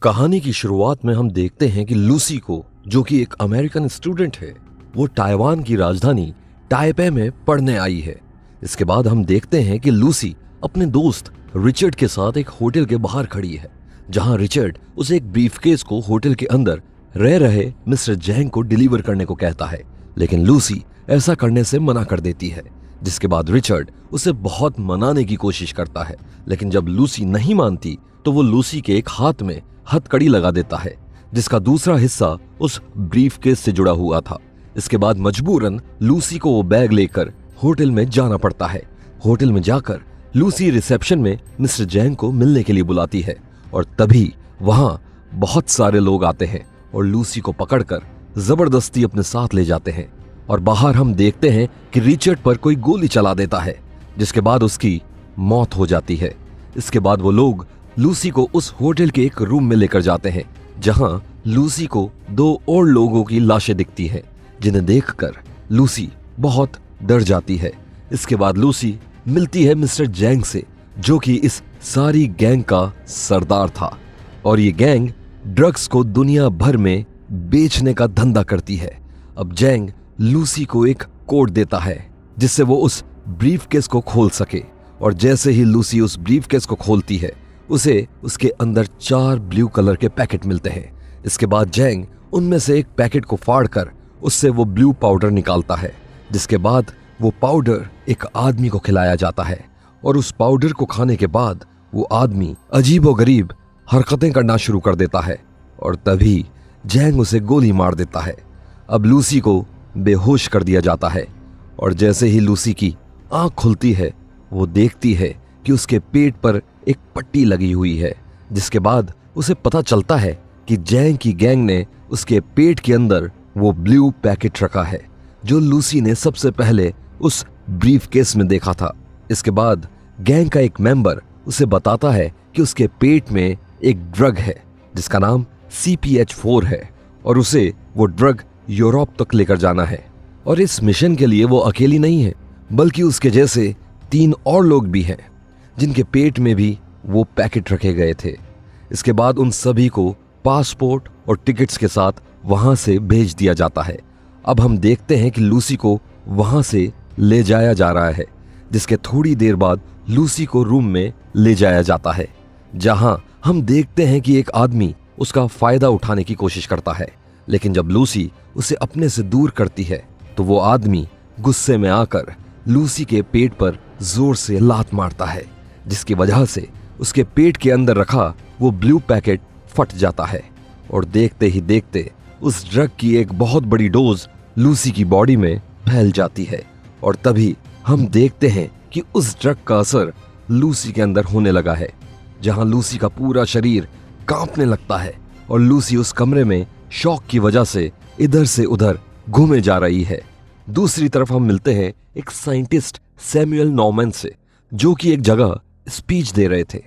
कहानी की शुरुआत में हम देखते हैं कि लूसी को, जो कि एक अमेरिकन स्टूडेंट है, वो ताइवान की राजधानी ताइपे में पढ़ने आई है। इसके बाद हम देखते हैं कि लूसी अपने दोस्त रिचर्ड के साथ एक होटल के बाहर खड़ी है, जहां रिचर्ड उसे एक ब्रीफकेस को होटल के अंदर रह रहे मिस्टर जैंग को डिलीवर करने को कहता है, लेकिन लूसी ऐसा करने से मना कर देती है। जिसके बाद रिचर्ड उसे बहुत मनाने की कोशिश करता है, लेकिन जब लूसी नहीं मानती तो वो लूसी के एक हाथ में हथकड़ी लगा देता है, जिसका दूसरा हिस्सा उस ब्रीफकेस से जुड़ा हुआ था। इसके बाद मजबूरन लूसी को वो बैग लेकर होटल में जाना पड़ता है। होटल में जाकर लूसी रिसेप्शन में मिस्टर जैंग को मिलने के लिए बुलाती है और तभी वहां बहुत सारे लोग आते हैं और लूसी को पकड़कर जबरदस्ती अपने साथ ले जाते हैं। और बाहर हम देखते हैं कि रिचर्ड पर कोई गोली चला देता है, जिसके बाद उसकी मौत हो जाती है। इसके बाद वो लोग लूसी को उस होटल के एक रूम में लेकर जाते हैं, जहां लूसी को दो और लोगों की लाशें दिखती हैं, जिन्हें देखकर लूसी बहुत डर जाती है। इसके बाद लूसी मिलती है मिस्टर जैंग से, जो कि इस सारी गैंग का सरदार था, और ये गैंग ड्रग्स को दुनिया भर में बेचने का धंधा करती है। अब जैंग लूसी को एक कोड देता है जिससे वो उस ब्रीफकेस को खोल सके, और जैसे ही लूसी उस ब्रीफकेस को खोलती है, उसे उसके अंदर 4 ब्लू कलर के पैकेट मिलते हैं। इसके बाद जैंग उनमें से एक पैकेट को फाड़कर उससे वो ब्लू पाउडर निकालता है, जिसके बाद वो पाउडर एक आदमी को खिलाया जाता है, और उस पाउडर को खाने के बाद वो आदमी अजीबोगरीब हरकतें करना शुरू कर देता है, और तभी जैंग उसे गोली मार देता है। अब लूसी को बेहोश कर दिया जाता है, और जैसे ही लूसी की आंख खुलती है, वो देखती है कि उसके पेट पर एक पट्टी लगी हुई है, जिसके बाद उसे पता चलता है कि जैंग की गैंग ने उसके पेट के अंदर वो ब्लू पैकेट रखा है, जो लूसी ने सबसे पहले उस ब्रीफकेस में देखा था। इसके बाद गैंग का एक मेंबर उसे बताता है कि उसके पेट में एक ड्रग है जिसका नाम CPH4 है, और उसे वो ड्रग यूरोप तक लेकर जाना है। और इस मिशन के लिए वो अकेली नहीं है, बल्कि उसके जैसे 3 और लोग भी हैं, जिनके पेट में भी वो पैकेट रखे गए थे। इसके बाद उन सभी को पासपोर्ट और टिकट्स के साथ वहां से भेज दिया जाता है। अब हम देखते हैं कि लूसी को वहां से ले जाया जा रहा है, जिसके थोड़ी देर बाद लूसी को रूम में ले जाया जाता है, जहां हम देखते हैं कि एक आदमी उसका फायदा उठाने की कोशिश करता है, लेकिन जब लूसी उसे अपने से दूर करती है तो वो आदमी गुस्से में आकर लूसी के पेट पर जोर से लात मारता है, जिसकी वजह से उसके पेट के अंदर रखा वो ब्लू पैकेट फट जाता है, और देखते ही देखते उस ड्रग की एक बहुत बड़ी डोज लूसी की बॉडी में फैल जाती है। और तभी हम देखते हैं कि उस ड्रग का असर लूसी के अंदर होने लगा है, जहां लूसी का पूरा शरीर कांपने लगता है, और लूसी उस कमरे में शॉक की वजह से इधर से उधर घूमे जा रही है। दूसरी तरफ हम मिलते हैं एक साइंटिस्ट सैमुअल नॉर्मन से, जो कि एक जगह स्पीच दे रहे थे,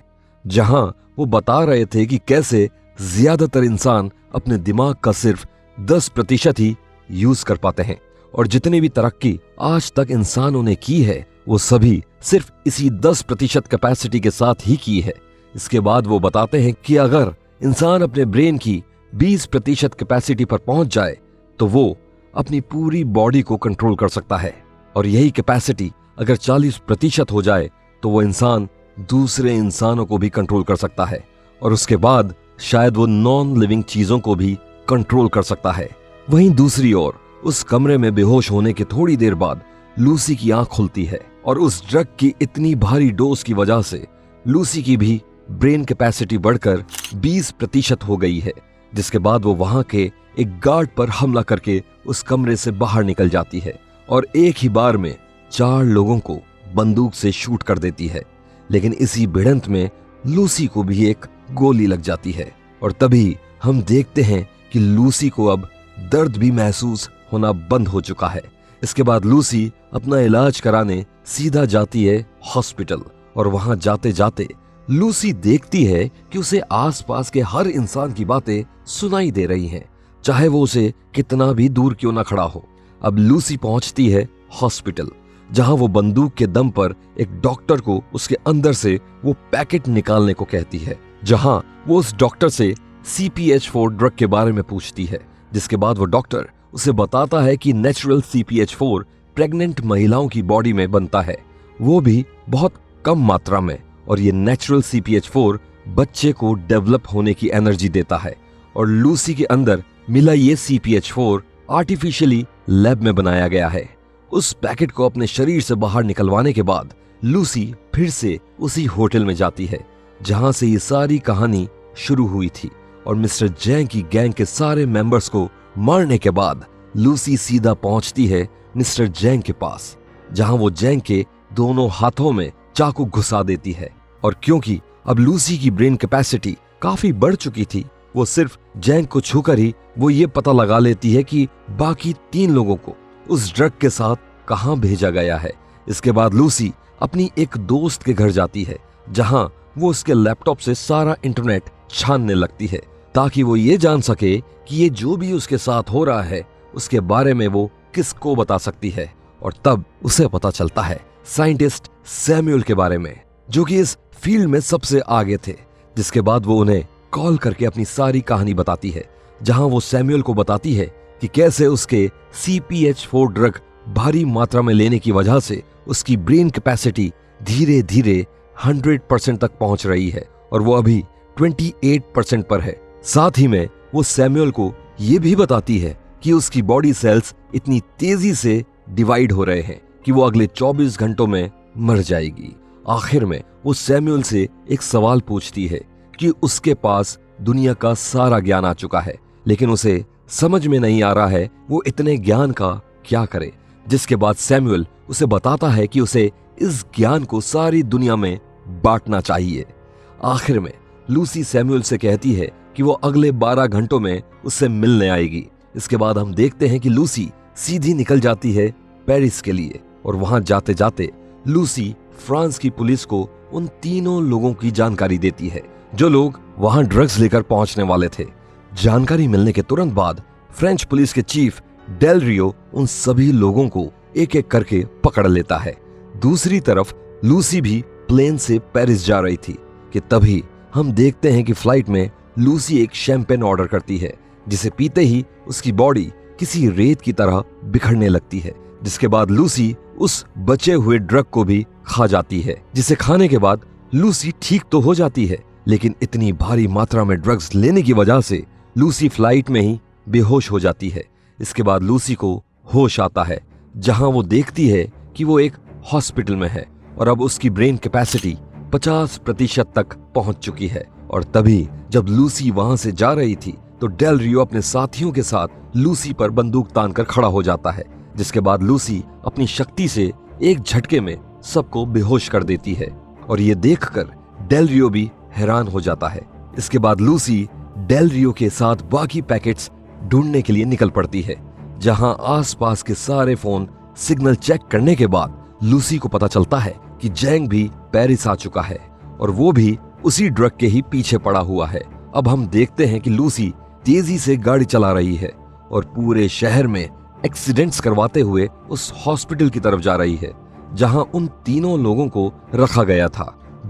जहां वो बता रहे थे कि कैसे ज्यादातर इंसान अपने दिमाग का सिर्फ 10% ही यूज कर पाते हैं, और जितनी भी तरक्की आज तक इंसानों ने की है, वो सभी सिर्फ इसी 10% कैपेसिटी के साथ ही की है। इसके बाद वो बताते हैं कि अगर इंसान अपने ब्रेन की 20% कैपेसिटी पर पहुंच जाए तो वो अपनी पूरी बॉडी को कंट्रोल कर सकता है, और यही कैपेसिटी अगर 40% हो जाए तो वो इंसान दूसरे इंसानों को भी कंट्रोल कर सकता है, और उसके बाद शायद वो नॉन लिविंग चीजों को भी कंट्रोल कर सकता है। वहीं दूसरी ओर उस कमरे में बेहोश होने के थोड़ी देर बाद लूसी की आंख खुलती है, और उस ड्रग की इतनी भारी डोज की वजह से लूसी की भी ब्रेन कैपेसिटी बढ़कर 20% हो गई है, जिसके बाद वो वहां के एक गार्ड पर हमला करके उस कमरे से बाहर निकल जाती है, और एक ही बार में 4 लोगों को बंदूक से शूट कर देती है। लेकिन इसी भिड़ंत में लूसी को भी एक गोली लग जाती है, और तभी हम देखते हैं कि लूसी को अब दर्द भी महसूस होना बंद हो चुका है। इसके बाद लूसी अपना इलाज कराने सीधा जाती है हॉस्पिटल, और वहां जाते जाते लूसी देखती है कि उसे आसपास के हर इंसान की बातें सुनाई दे रही हैं, चाहे वो उसे कितना भी दूर क्यों ना खड़ा हो। अब लूसी पहुंचती है हॉस्पिटल, जहां वो बंदूक के दम पर एक डॉक्टर को उसके अंदर से वो पैकेट निकालने को कहती है, जहां वो उस डॉक्टर से CPH4 ड्रग के बारे में पूछती है, जिसके बाद वो डॉक्टर उसे बताता है कि नेचुरल CPH4 प्रेग्नेंट महिलाओं की बॉडी में बनता है, वो भी बहुत कम मात्रा में, और ये नेचुरल CPH4 बच्चे को डेवलप होने की एनर्जी देता है। और लूसी के अंदर मिला ये CPH4 आर्टिफिशियली लैब में बनाया गया है। उस पैकेट को अपने शरीर से बाहर निकलवाने के बाद लूसी फिर से उसी होटल में जाती है जहां से ये सारी कहानी शुरू हुई थी, और मिस्टर जैंग की गैंग के सारे मेंबर्स को मारने के बाद लूसी सीधा पहुंचती है मिस्टर जैंग के पास, जहां वो जैंग के दोनों हाथों में चाकू घुसा देती है। और क्योंकि अब लूसी की ब्रेन कैपेसिटी काफी बढ़ चुकी थी, वो सिर्फ जैंग को छूकर ही वो ये पता लगा लेती है कि बाकी 3 लोगों को उस ड्रग के साथ कहां भेजा गया है। इसके बाद लूसी अपनी एक दोस्त के घर जाती है, जहां वो उसके लैपटॉप से सारा इंटरनेट छानने लगती है ताकि वो ये जान सके कि ये जो भी उसके साथ हो रहा है उसके बारे में वो किसको बता सकती है। और तब उसे पता चलता है साइंटिस्ट सैमुअल के बारे में, जो कि इस फील्ड में सबसे आगे थे। जिसके बाद वो उन्हें कॉल करके अपनी सारी कहानी बताती है, जहां वो सैमुअल को बताती है कि कैसे उसके CPH4 ड्रग भारी मात्रा में लेने की वजह से उसकी ब्रेन कैपेसिटी धीरे धीरे 100% तक पहुंच रही है, और वो अभी 28% पर है। साथ ही में वो सैमुअल को ये भी बताती है कि उसकी बॉडी सेल्स इतनी तेजी से डिवाइड हो रहे हैं कि वो अगले 24 घंटों में मर जाएगी। आखिर में वो सैमुअल से एक सवाल पूछती है कि उसके पास दुनिया का सारा ज्ञान आ चुका है, लेकिन उसे समझ में नहीं आ रहा है वो इतने ज्ञान का क्या करे। जिसके बाद सैमुअल उसे बताता है कि उसे इस ज्ञान को सारी दुनिया में बांटना चाहिए। आखिर में लूसी सैमुअल से कहती है कि वो अगले 12 घंटों में उससे मिलने आएगी। इसके बाद हम देखते हैं कि लूसी सीधी निकल जाती है पेरिस के लिए, और वहां जाते जाते लूसी फ्रांस की पुलिस को उन तीनों लोगों की जानकारी देती है जो लोग वहां ड्रग्स लेकर पहुंचने वाले थे। जानकारी मिलने के तुरंत बाद फ्रेंच पुलिस के चीफ डेल रियो उन सभी लोगों को एक एक करके पकड़ लेता है। दूसरी तरफ लूसी भी प्लेन से पेरिस जा रही थी कि तभी हम देखते हैं कि फ्लाइट में लूसी एक शैंपेन ऑर्डर करती है, जिसे पीते ही उसकी बॉडी किसी रेत की तरह बिखरने लगती है। जिसके बाद लूसी उस बचे हुए ड्रग को भी खा जाती है, जिसे खाने के बाद लूसी ठीक तो हो जाती है, लेकिन इतनी भारी मात्रा में ड्रग्स लेने की वजह से लूसी फ्लाइट में ही बेहोश हो जाती है। इसके बाद लूसी को होश आता है, जहां वो देखती है कि वो एक हॉस्पिटल में है और अब उसकी ब्रेन कैपेसिटी 50% तक पहुंच चुकी है। और तभी जब लूसी वहां से जा रही थी तो डेल रियो अपने साथियों के साथ लूसी पर बंदूक तानकर खड़ा हो जाता है, जिसके बाद लूसी अपनी शक्ति से एक झटके में सबको बेहोश कर देती है, और ये देखकर डेल रियो भी हैरान हो जाता है। इसके बाद लूसी डेल रियो के साथ बाकी पैकेट्स ढूंढने के लिए निकल पड़ती है, जहां आसपास के सारे फोन सिग्नल चेक करने के बाद लूसी को पता चलता है कि जैंग भी पेरिस आ चुका है और वो भी उसी ड्रग के ही पीछे पड़ा हुआ है। अब हम देखते हैं कि लूसी तेजी से गाड़ी चला रही है और पूरे शहर में एक्सीडेंट्स करवाते हुए उस हॉस्पिटल की तरफ जा रही है जहां उन तीनों लोगों को रखा गया था।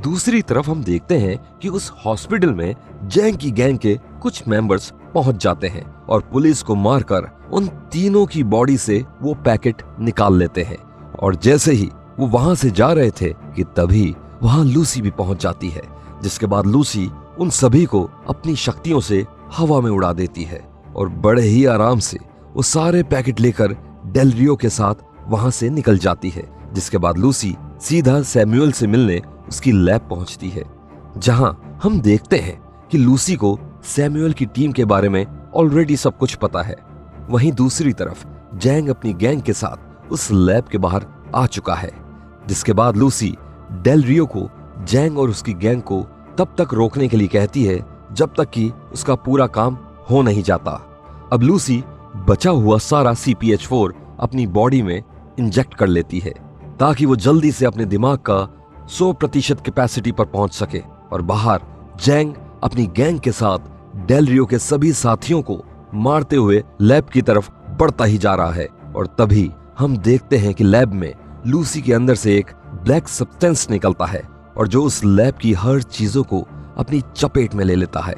दूसरी तरफ हम देखते हैं कि उस हॉस्पिटल में जैंग की गैंग के कुछ मेंबर्स पहुंच जाते हैं और पुलिस को मारकर उन तीनों की बॉडी से वो पैकेट निकाल लेते हैं। और जैसे ही वो वहां से जा रहे थे कि तभी वहां लूसी भी पहुंच जाती है, जिसके बाद लूसी उन सभी को अपनी शक्तियों से हवा में उड़ा देती है और बड़े ही आराम से वो सारे पैकेट लेकर डेल रियो के साथ वहां से निकल जाती है। जिसके बाद लूसी सीधा सैमुअल से मिलने उसकी लैब पहुंचती है, जहां हम देखते हैं कि लूसी को सैमुअल की टीम के बारे में ऑलरेडी सब कुछ पता है। वहीं दूसरी तरफ जैंग अपनी गैंग के साथ उस लैब के बाहर आ चुका है। जिसके बाद लूसी डेल रियो को जैंग और उसकी गैंग को तब तक रोकने के लिए कहती है जब तक कि उसका पूरा काम हो नहीं जाता। अब लूसी बचा हुआ सारा CPH4 अपनी बॉडी में इंजेक्ट कर लेती है ताकि वो जल्दी से अपने दिमाग का 100% कैपेसिटी पर पहुंच सके। और बाहर जैंग अपनी गैंग के साथ डेल रियो के सभी साथियों को मारते हुए लैब की तरफ बढ़ता ही जा रहा है। और तभी हम देखते हैं कि लैब में लूसी के अंदर से एक ब्लैक सब्सटेंस निकलता है और जो उस लैब की हर चीजों को अपनी चपेट में ले लेता है।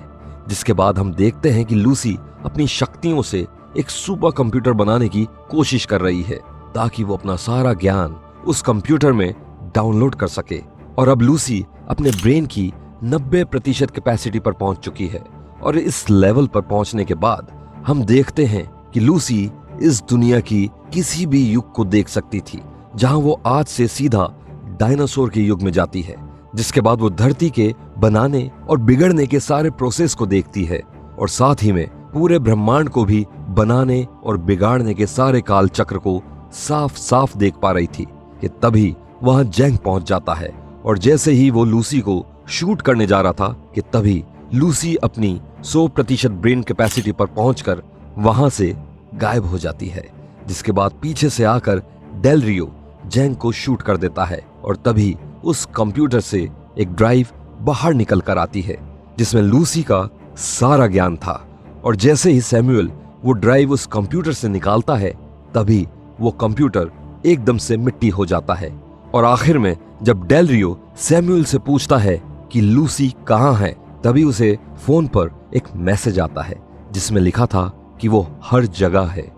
जिसके बाद हम देखते हैं कि लूसी अपनी शक्तियों से एक सुपर कंप्यूटर बनाने की कोशिश कर रही है ताकि वो अपना सारा ज्ञान उस कंप्यूटर में डाउनलोड कर सके। और अब लूसी अपने ब्रेन की 90% कैपेसिटी पर पहुंच चुकी है और इस लेवल पर पहुंचने के बाद हम देखते हैं कि लूसी इस दुनिया की किसी भी युग को देख सकती थी, जहां वो आज से सीधा डायनासोर के युग में जाती है। जिसके बाद वो धरती के बनाने और बिगड़ने के सारे प्रोसेस को देखती है और साथ ही में पूरे ब्रह्मांड को भी बनाने और बिगाड़ने के सारे काल चक्र को साफ साफ देख पा रही थी कि तभी वहां जैंग पहुंच जाता है। और जैसे ही वो लूसी को शूट करने जा रहा था कि तभी लूसी अपनी 100% ब्रेन कैपेसिटी पर पहुंचकर वहां से गायब हो जाती है। जिसके बाद पीछे से आकर डेल रियो जैंग को शूट कर देता है और तभी उस कंप्यूटर से एक ड्राइव बाहर निकल कर आती है जिसमें लूसी का सारा ज्ञान था। और जैसे ही सैमुअल वो ड्राइव उस कंप्यूटर से निकालता है तभी वो कंप्यूटर एकदम से मिट्टी हो जाता है। और आखिर में जब डेल रियो सैमुअल से पूछता है कि लूसी कहाँ है, तभी उसे फोन पर एक मैसेज आता है जिसमें लिखा था कि वो हर जगह है।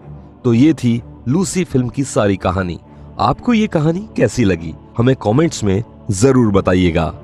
तो ये थी लूसी फिल्म की सारी कहानी। आपको ये कहानी कैसी लगी हमें कमेंट्स में जरूर बताइएगा।